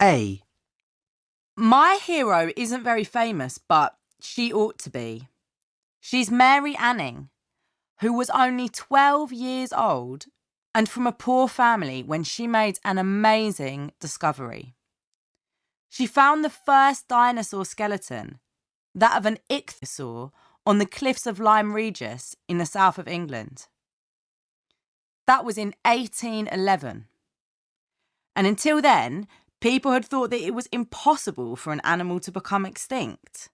A. My hero isn't very famous, but she ought to be. She's Mary Anning, who was only 12 years old and from a poor family when she made an amazing discovery. She found the first dinosaur skeleton, that of an ichthyosaur, on the cliffs of Lyme Regis in the south of England. That was in 1811. And until then, people had thought that it was impossible for an animal to become extinct.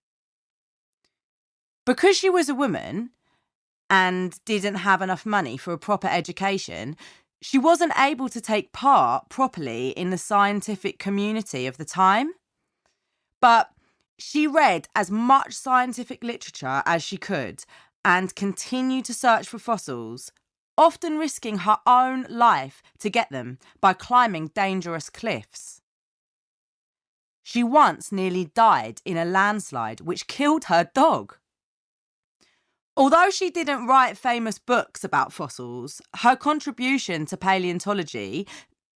Because she was a woman and didn't have enough money for a proper education, she wasn't able to take part properly in the scientific community of the time. But she read as much scientific literature as she could and continued to search for fossils, often risking her own life to get them by climbing dangerous cliffs. She once nearly died in a landslide which killed her dog. Although she didn't write famous books about fossils, her contribution to paleontology,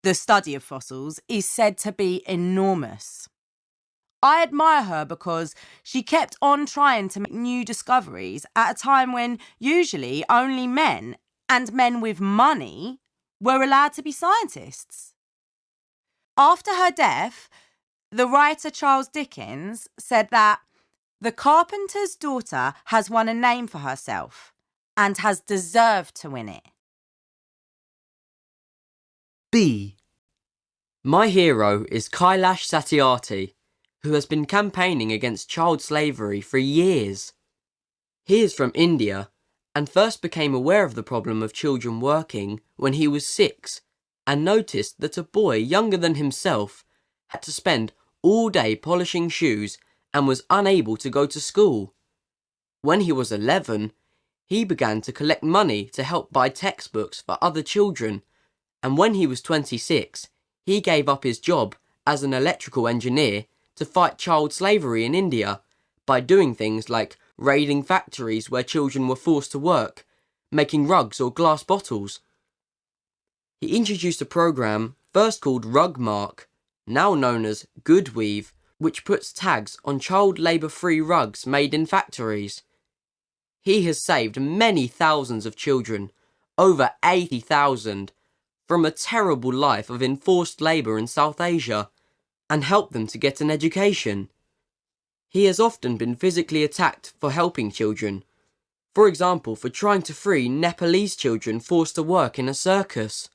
the study of fossils, is said to be enormous. I admire her because she kept on trying to make new discoveries at a time when usually only men, and men with money, were allowed to be scientists. After her death, the writer Charles Dickens said that the carpenter's daughter has won a name for herself and has deserved to win it. B. My hero is Kailash Satyarthi, who has been campaigning against child slavery for years. He is from India and first became aware of the problem of children working when he was 6 and noticed that a boy younger than himself had to spend all day polishing shoes and was unable to go to school. When he was 11, he began to collect money to help buy textbooks for other children, and when he was 26, he gave up his job as an electrical engineer to fight child slavery in India by doing things like raiding factories where children were forced to work, making rugs or glass bottles. He introduced a program first called Rugmark, now known as Goodweave, which puts tags on child labour-free rugs made in factories. He has saved many thousands of children, over 80,000, from a terrible life of enforced labour in South Asia, and helped them to get an education. He has often been physically attacked for helping children, for example for trying to free Nepalese children forced to work in a circus.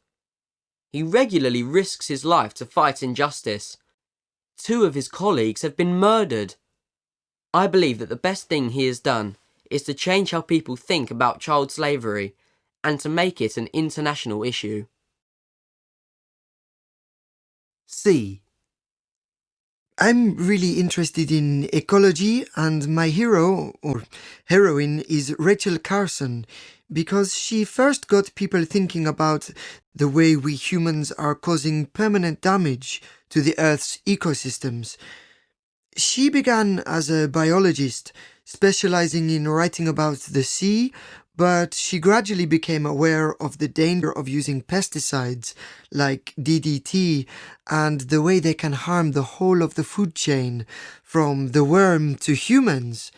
He regularly risks his life to fight injustice. 2 of his colleagues have been murdered. I believe that the best thing he has done is to change how people think about child slavery and to make it an international issue. C. I'm really interested in ecology, and my hero, or heroine, is Rachel Carson, because she first got people thinking about the way we humans are causing permanent damage to the Earth's ecosystems. She began as a biologist, specializing in writing about the sea, but she gradually became aware of the danger of using pesticides like DDT and the way they can harm the whole of the food chain, from the worm to humans.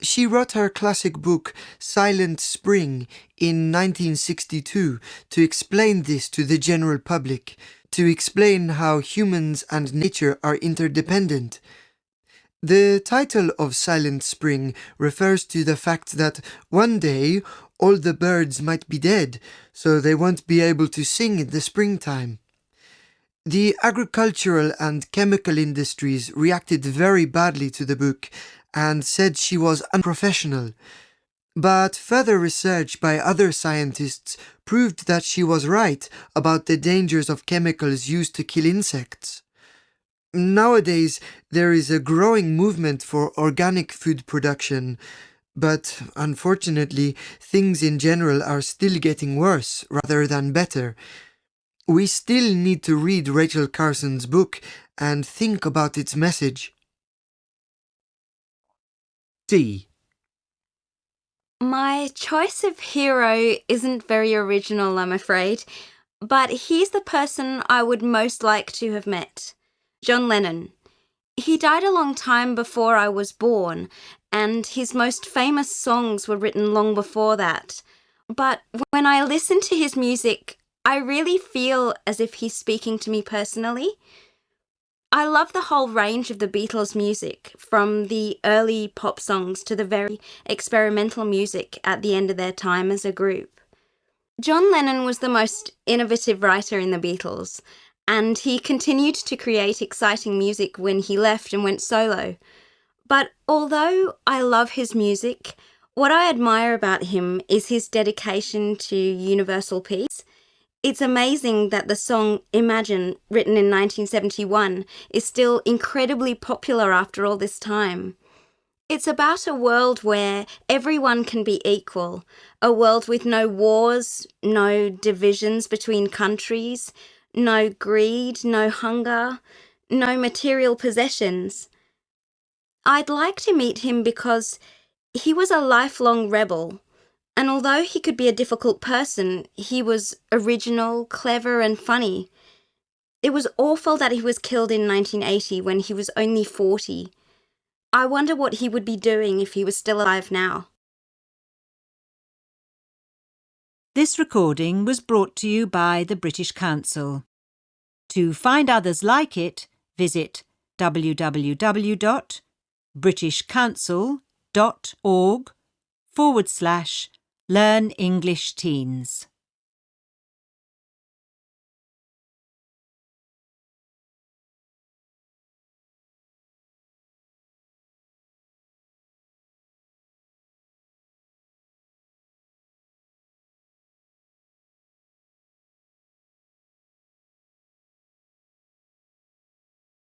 She wrote her classic book Silent Spring in 1962 to explain this to the general public, to explain how humans and nature are interdependent. The title of Silent Spring refers to the fact that one day all the birds might be dead, so they won't be able to sing in the springtime. The agricultural and chemical industries reacted very badly to the book and said she was unprofessional. But further research by other scientists proved that she was right about the dangers of chemicals used to kill insects. Nowadays, there is a growing movement for organic food production, but unfortunately, things in general are still getting worse rather than better. We still need to read Rachel Carson's book and think about its message. D. My choice of hero isn't very original, I'm afraid, but he's the person I would most like to have met. John Lennon. He died a long time before I was born, and his most famous songs were written long before that. But when I listen to his music, I really feel as if he's speaking to me personally. I love the whole range of the Beatles' music, from the early pop songs to the very experimental music at the end of their time as a group. John Lennon was the most innovative writer in the Beatles, and he continued to create exciting music when he left and went solo. But although I love his music, what I admire about him is his dedication to universal peace. It's amazing that the song Imagine, written in 1971, is still incredibly popular after all this time. It's about a world where everyone can be equal, a world with no wars, no divisions between countries, no greed, no hunger, no material possessions. I'd like to meet him because he was a lifelong rebel. And although he could be a difficult person, he was original, clever, and funny. It was awful that he was killed in 1980 when he was only 40. I wonder what he would be doing if he was still alive now. This recording was brought to you by the British Council. To find others like it, visit www.britishcouncil.org/Learn English Teens.